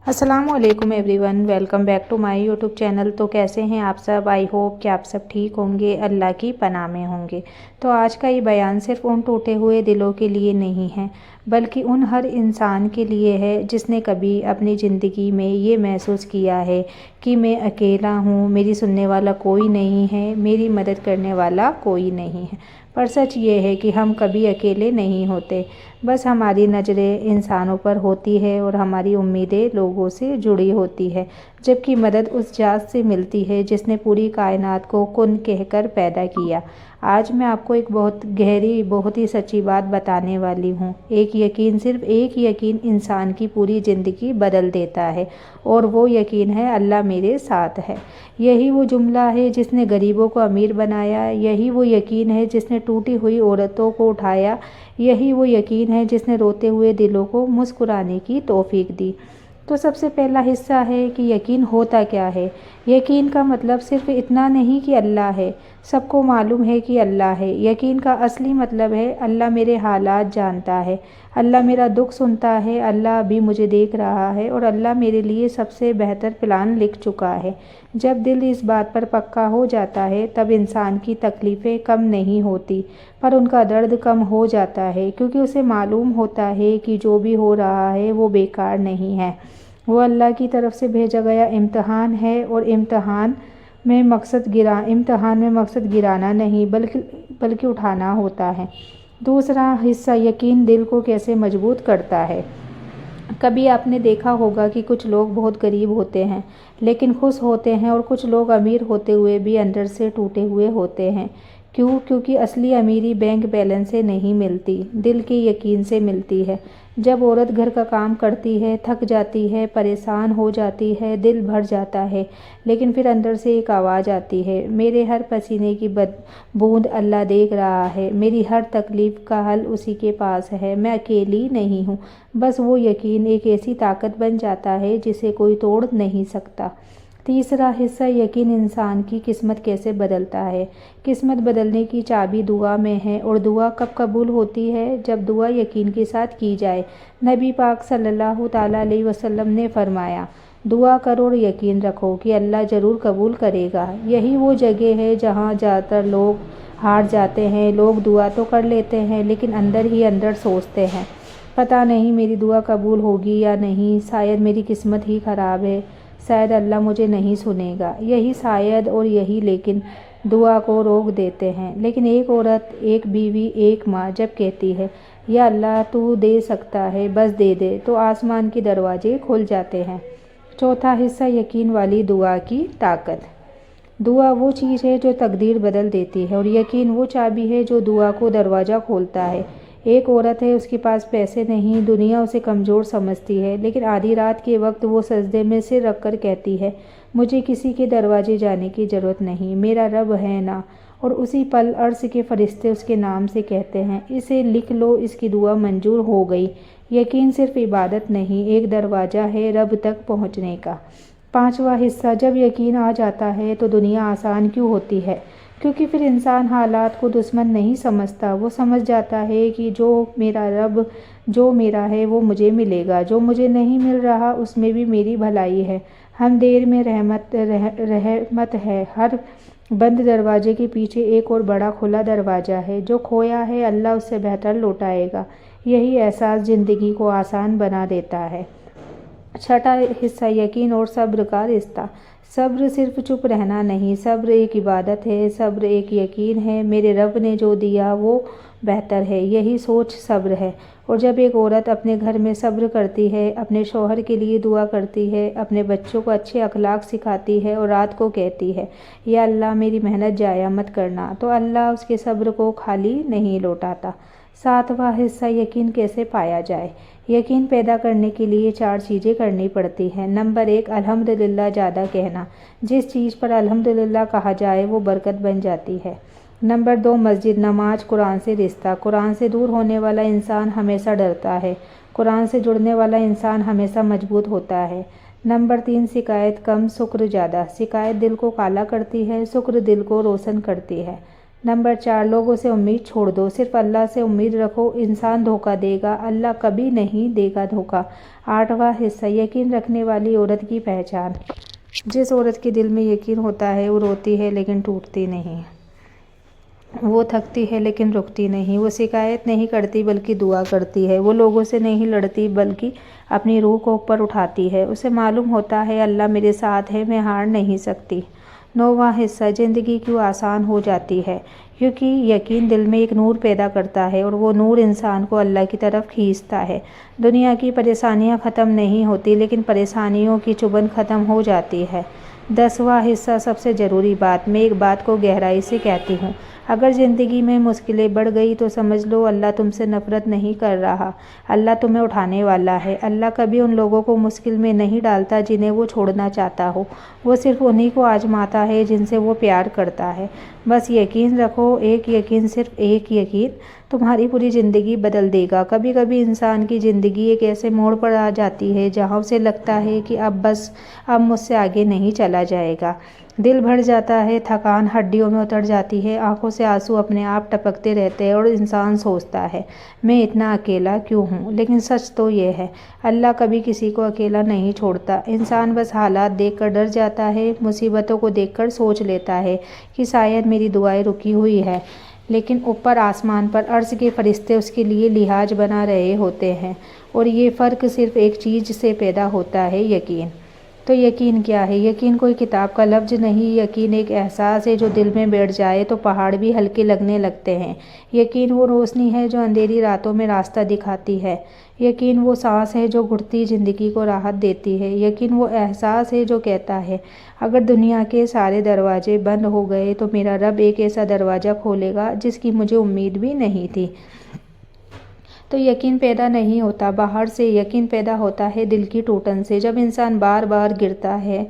अस्सलाम वालेकुम everyone, welcome back to my YouTube channel. तो कैसे हैं आप सब? आई होप कि आप सब ठीक होंगे, अल्लाह की पनाह में होंगे। तो आज का ये बयान सिर्फ उन टूटे हुए दिलों के लिए नहीं है, बल्कि उन हर इंसान के लिए है जिसने कभी अपनी ज़िंदगी में ये महसूस किया है कि मैं अकेला हूँ, मेरी सुनने वाला कोई नहीं है, मेरी मदद करने वाला कोई नहीं है। पर सच ये है कि हम कभी अकेले नहीं होते, बस हमारी नज़रें इंसानों पर होती है और हमारी उम्मीदें लोगों से जुड़ी होती है, जबकि मदद उस ज़ात से मिलती है जिसने पूरी कायनात को कुन कहकर पैदा किया। आज मैं आपको एक बहुत गहरी, बहुत ही सच्ची बात बताने वाली हूँ। एक यकीन, सिर्फ एक यकीन इंसान की पूरी ज़िंदगी बदल देता है, और वो यकीन है अल्लाह मेरे साथ है। यही वो जुमला है जिसने गरीबों को अमीर बनाया, यही वो यकीन है जिसने टूटी हुई औरतों को उठाया, यही वो यकीन है जिसने रोते हुए दिलों को मुस्कुराने की तौफीक दी। तो सबसे पहला हिस्सा है कि यकीन होता क्या है। यकीन का मतलब सिर्फ इतना नहीं कि अल्लाह है, सबको मालूम है कि अल्लाह है। यकीन का असली मतलब है अल्लाह मेरे हालात जानता है, अल्लाह मेरा दुख सुनता है, अल्लाह अभी मुझे देख रहा है और अल्लाह मेरे लिए सबसे बेहतर प्लान लिख चुका है। जब दिल इस बात पर पक्का हो जाता है तब इंसान की तकलीफ़ें कम नहीं होती, पर उनका दर्द कम हो जाता है, क्योंकि उसे मालूम होता है कि जो भी हो रहा है वो बेकार नहीं है, वो अल्लाह की तरफ से भेजा गया इम्तहान है। और इम्तहान में मकसद गिराना नहीं, बल्कि उठाना होता है। दूसरा हिस्सा, यकीन दिल को कैसे मजबूत करता है। कभी आपने देखा होगा कि कुछ लोग बहुत गरीब होते हैं लेकिन खुश होते हैं, और कुछ लोग अमीर होते हुए भी अंदर से टूटे हुए होते हैं। क्यों? क्योंकि असली अमीरी बैंक बैलेंस से नहीं मिलती, दिल के यकीन से मिलती है। जब औरत घर का काम करती है, थक जाती है, परेशान हो जाती है, दिल भर जाता है, लेकिन फिर अंदर से एक आवाज़ आती है, मेरे हर पसीने की बूंद अल्लाह देख रहा है, मेरी हर तकलीफ़ का हल उसी के पास है, मैं अकेली नहीं हूँ। बस वो यकीन एक ऐसी ताकत बन जाता है जिसे कोई तोड़ नहीं सकता। तीसरा हिस्सा, यकीन इंसान की किस्मत कैसे बदलता है। किस्मत बदलने की चाबी दुआ में है, और दुआ कब कबूल होती है? जब दुआ यकीन के साथ की जाए। नबी पाक सल्लल्लाहु ताला अलैहि वसल्लम ने फरमाया, दुआ करो और यकीन रखो कि अल्लाह ज़रूर कबूल करेगा। यही वो जगह है जहाँ ज़्यादातर लोग हार जाते हैं। लोग दुआ तो कर लेते हैं लेकिन अंदर ही अंदर सोचते हैं, पता नहीं मेरी दुआ कबूल होगी या नहीं, शायद मेरी किस्मत ही ख़राब है, शायद अल्लाह मुझे नहीं सुनेगा। यही शायद और यही लेकिन दुआ को रोक देते हैं। लेकिन एक औरत, एक बीवी, एक माँ जब कहती है, या अल्लाह तू दे सकता है, बस दे दे, तो आसमान के दरवाजे खुल जाते हैं। चौथा हिस्सा, यकीन वाली दुआ की ताकत। दुआ वो चीज़ है जो तकदीर बदल देती है, और यकीन वो चाबी है जो दुआ को दरवाज़ा खोलता है। एक औरत है, उसके पास पैसे नहीं, दुनिया उसे कमज़ोर समझती है, लेकिन आधी रात के वक्त वो सजदे में सिर रख कर कहती है, मुझे किसी के दरवाजे जाने की ज़रूरत नहीं, मेरा रब है ना। और उसी पल अर्श के फरिश्ते उसके नाम से कहते हैं, इसे लिख लो, इसकी दुआ मंजूर हो गई। यकीन सिर्फ इबादत नहीं, एक दरवाज़ा है रब तक पहुँचने का। पांचवा हिस्सा, जब यकीन आ जाता है तो दुनिया आसान क्यों होती है। क्योंकि फिर इंसान हालात को दुश्मन नहीं समझता, वो समझ जाता है कि जो मेरा रब, जो मेरा है वो मुझे मिलेगा, जो मुझे नहीं मिल रहा उसमें भी मेरी भलाई है। हम देर में रहमत है, हर बंद दरवाजे के पीछे एक और बड़ा खुला दरवाज़ा है, जो खोया है अल्लाह उससे बेहतर लौटाएगा। यही एहसास ज़िंदगी को आसान बना देता है। छठा हिस्सा, यकीन और सब्र का रिश्ता। सब्र सिर्फ चुप रहना नहीं, सब्र एक इबादत है, सब्र एक यकीन है, मेरे रब ने जो दिया वो बेहतर है, यही सोच सब्र है। और जब एक औरत अपने घर में सब्र करती है, अपने शौहर के लिए दुआ करती है, अपने बच्चों को अच्छे अखलाक सिखाती है और रात को कहती है, या अल्लाह मेरी मेहनत जाया मत करना, तो अल्लाह उसके सब्र को खाली नहीं लौटाता। सातवां हिस्सा, यकीन कैसे पाया जाए। यकीन पैदा करने के लिए 4 चीज़ें करनी पड़ती हैं। नंबर 1, अल्हम्दुलिल्लाह ज़्यादा कहना। जिस चीज़ पर अल्हम्दुलिल्लाह कहा जाए वो बरकत बन जाती है। नंबर 2, मस्जिद, नमाज, कुरान से रिश्ता। कुरान से दूर होने वाला इंसान हमेशा डरता है, कुरान से जुड़ने वाला इंसान हमेशा मजबूत होता है। नंबर 3, शिकायत कम, शुक्र ज़्यादा। शिकायत दिल को काला करती है, शुक्र दिल को रोशन करती है। नंबर 4, लोगों से उम्मीद छोड़ दो, सिर्फ अल्लाह से उम्मीद रखो। इंसान धोखा देगा, अल्लाह कभी नहीं देगा धोखा। 8वां हिस्सा, यकीन रखने वाली औरत की पहचान। जिस औरत के दिल में यकीन होता है वो रोती है लेकिन टूटती नहीं, वो थकती है लेकिन रुकती नहीं, वो शिकायत नहीं करती बल्कि दुआ करती है, वो लोगों से नहीं लड़ती बल्कि अपनी रूह को ऊपर उठाती है। उसे मालूम होता है अल्लाह मेरे साथ है, मैं हार नहीं सकती। 9वां हिस्सा, ज़िंदगी क्यों आसान हो जाती है? क्योंकि यकीन दिल में एक नूर पैदा करता है और वो नूर इंसान को अल्लाह की तरफ खींचता है। दुनिया की परेशानियां ख़त्म नहीं होती लेकिन परेशानियों की चुभन ख़त्म हो जाती है। 10वां हिस्सा, सबसे ज़रूरी बात। मैं एक बात को गहराई से कहती हूँ, अगर ज़िंदगी में मुश्किलें बढ़ गई तो समझ लो अल्लाह तुमसे नफ़रत नहीं कर रहा, अल्लाह तुम्हें उठाने वाला है। अल्लाह कभी उन लोगों को मुश्किल में नहीं डालता जिन्हें वो छोड़ना चाहता हो, वो सिर्फ उन्हीं को आजमाता है जिनसे वो प्यार करता है। बस यकीन रखो, एक यकीन, सिर्फ एक यकीन तुम्हारी पूरी ज़िंदगी बदल देगा। कभी कभी इंसान की ज़िंदगी एक ऐसे मोड़ पर आ जाती है जहाँ उसे लगता है कि अब मुझसे आगे नहीं चला जाएगा। दिल भर जाता है, थकान हड्डियों में उतर जाती है, आंखों से आंसू अपने आप टपकते रहते हैं और इंसान सोचता है मैं इतना अकेला क्यों हूँ। लेकिन सच तो ये है, अल्लाह कभी किसी को अकेला नहीं छोड़ता। इंसान बस हालात देखकर डर जाता है, मुसीबतों को देखकर सोच लेता है कि शायद मेरी दुआएं रुकी हुई है, लेकिन ऊपर आसमान पर अर्श के फरिश्ते उसके लिए लिहाज बना रहे होते हैं। और ये फ़र्क सिर्फ एक चीज़ से पैदा होता है, यकीन। तो यकीन क्या है? यकीन कोई किताब का लफ्ज़ नहीं, यकीन एक एहसास है जो दिल में बैठ जाए तो पहाड़ भी हल्के लगने लगते हैं। यकीन वो रोशनी है जो अंधेरी रातों में रास्ता दिखाती है। यकीन वो सांस है जो घुटती ज़िंदगी को राहत देती है। यकीन वो एहसास है जो कहता है अगर दुनिया के सारे दरवाजे बंद हो गए तो मेरा रब एक ऐसा दरवाज़ा खोलेगा जिसकी मुझे उम्मीद भी नहीं थी। तो यकीन पैदा नहीं होता बाहर से, यकीन पैदा होता है दिल की टूटन से। जब इंसान बार बार गिरता है,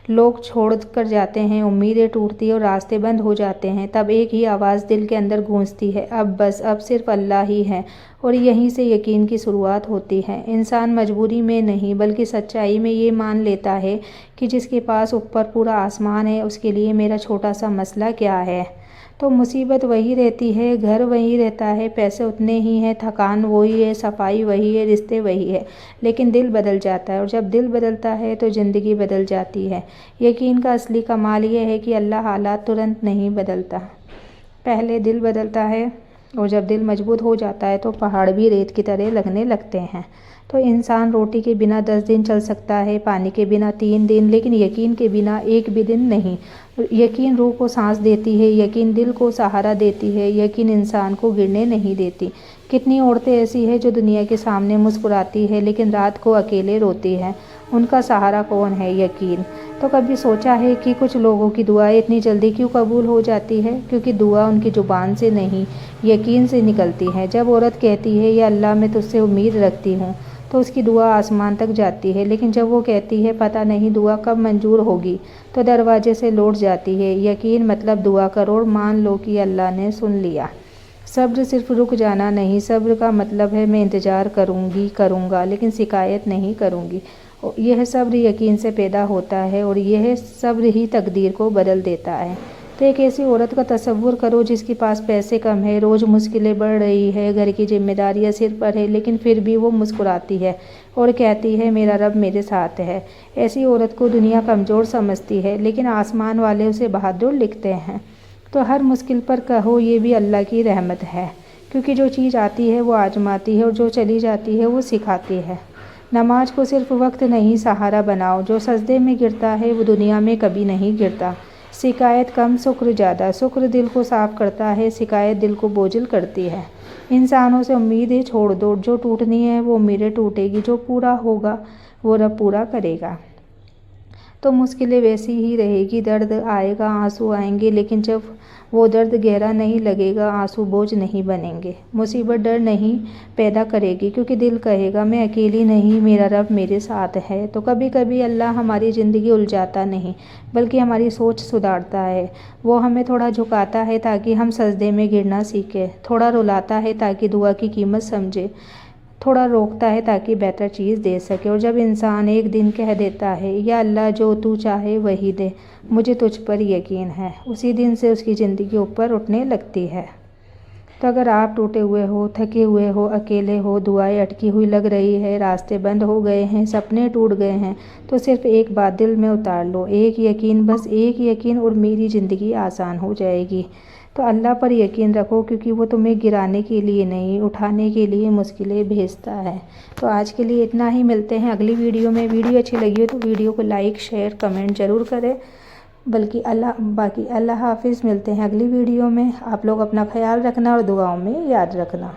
लोग छोड़ कर जाते हैं, उम्मीदें टूटती और रास्ते बंद हो जाते हैं, तब एक ही आवाज़ दिल के अंदर गूंजती है, अब सिर्फ अल्लाह ही है। और यहीं से यकीन की शुरुआत होती है। इंसान मजबूरी में नहीं बल्कि सच्चाई में ये मान लेता है कि जिसके पास ऊपर पूरा आसमान है उसके लिए मेरा छोटा सा मसला क्या है। तो मुसीबत वही रहती है, घर वही रहता है, पैसे उतने ही हैं, थकान वही है, सफाई वही है, रिश्ते वही है, लेकिन दिल बदल जाता है। और जब दिल बदलता है तो ज़िंदगी बदल जाती है। यकीन का असली कमाल ये है कि अल्लाह हालात तुरंत नहीं बदलता, पहले दिल बदलता है। और जब दिल मजबूत हो जाता है तो पहाड़ भी रेत की तरह लगने लगते हैं। तो इंसान रोटी के बिना 10 दिन चल सकता है, पानी के बिना 3 दिन, लेकिन यकीन के बिना एक भी दिन नहीं। यकीन रूह को सांस देती है, यकीन दिल को सहारा देती है, यकीन इंसान को गिरने नहीं देती। कितनी औरतें ऐसी हैं जो दुनिया के सामने मुस्कुराती है लेकिन रात को अकेले रोती हैं, उनका सहारा कौन है? यकीन। तो कभी सोचा है कि कुछ लोगों की दुआएं इतनी जल्दी क्यों कबूल हो जाती है? क्योंकि दुआ उनकी ज़ुबान से नहीं, यकीन से निकलती है। जब औरत कहती है या अल्लाह मैं तुझसे उम्मीद रखती हूँ तो उसकी दुआ आसमान तक जाती है, लेकिन जब वो कहती है पता नहीं दुआ कब मंजूर होगी तो दरवाजे से लौट जाती है। यकीन मतलब दुआ करो और मान लो कि अल्लाह ने सुन लिया। सब्र सिर्फ रुक जाना नहीं, सब्र का मतलब है मैं इंतज़ार करूँगा लेकिन शिकायत नहीं करूँगी। यह सब्र यकीन से पैदा होता है और यह सब्र ही तकदीर को बदल देता है। तो एक ऐसी औरत का तसव्वुर करो जिसके पास पैसे कम है, रोज़ मुश्किलें बढ़ रही है, घर की जिम्मेदारियां सिर पर है, लेकिन फिर भी वो मुस्कुराती है और कहती है मेरा रब मेरे साथ है। ऐसी औरत को दुनिया कमज़ोर समझती है लेकिन आसमान वाले उसे बहादुर लिखते हैं। तो हर मुश्किल पर कहो ये भी अल्लाह की रहमत है, क्योंकि जो चीज़ आती है वो आजमाती है और जो चली जाती है वो सिखाती है। नमाज को सिर्फ वक्त नहीं सहारा बनाओ, जो सजदे में गिरता है वो दुनिया में कभी नहीं गिरता। शिकायत कम, शुक्र ज़्यादा। शुक्र दिल को साफ़ करता है, शिकायत दिल को बोझिल करती है। इंसानों से उम्मीदें छोड़ दो, जो टूटनी है वो उम्मीदें टूटेगी, जो पूरा होगा वो रब पूरा करेगा। तो मुश्किलें वैसी ही रहेगी, दर्द आएगा, आंसू आएंगे, लेकिन जब वो दर्द गहरा नहीं लगेगा, आंसू बोझ नहीं बनेंगे। मुसीबत डर नहीं पैदा करेगी, क्योंकि दिल कहेगा मैं अकेली नहीं, मेरा रब मेरे साथ है। तो कभी कभी अल्लाह हमारी ज़िंदगी उलझाता नहीं बल्कि हमारी सोच सुधारता है। वो हमें थोड़ा झुकाता है ताकि हम सजदे में गिरना सीखें, थोड़ा रुलाता है ताकि दुआ की कीमत समझे, थोड़ा रोकता है ताकि बेहतर चीज़ दे सके। और जब इंसान एक दिन कह देता है या अल्लाह जो तू चाहे वही दे, मुझे तुझ पर यकीन है, उसी दिन से उसकी ज़िंदगी ऊपर उठने लगती है। तो अगर आप टूटे हुए हो, थके हुए हो, अकेले हो, दुआएं अटकी हुई लग रही है, रास्ते बंद हो गए हैं, सपने टूट गए हैं, तो सिर्फ एक बात दिल में उतार लो, एक यकीन, बस एक यकीन, और मेरी ज़िंदगी आसान हो जाएगी। तो अल्लाह पर यकीन रखो, क्योंकि वो तुम्हें गिराने के लिए नहीं, उठाने के लिए मुश्किलें भेजता है। तो आज के लिए इतना ही, मिलते हैं अगली वीडियो में। वीडियो अच्छी लगी हो तो वीडियो को लाइक, शेयर, कमेंट ज़रूर करें। बाकी अल्लाह हाफिज़। मिलते हैं अगली वीडियो में। आप लोग अपना ख्याल रखना और दुआओं में याद रखना।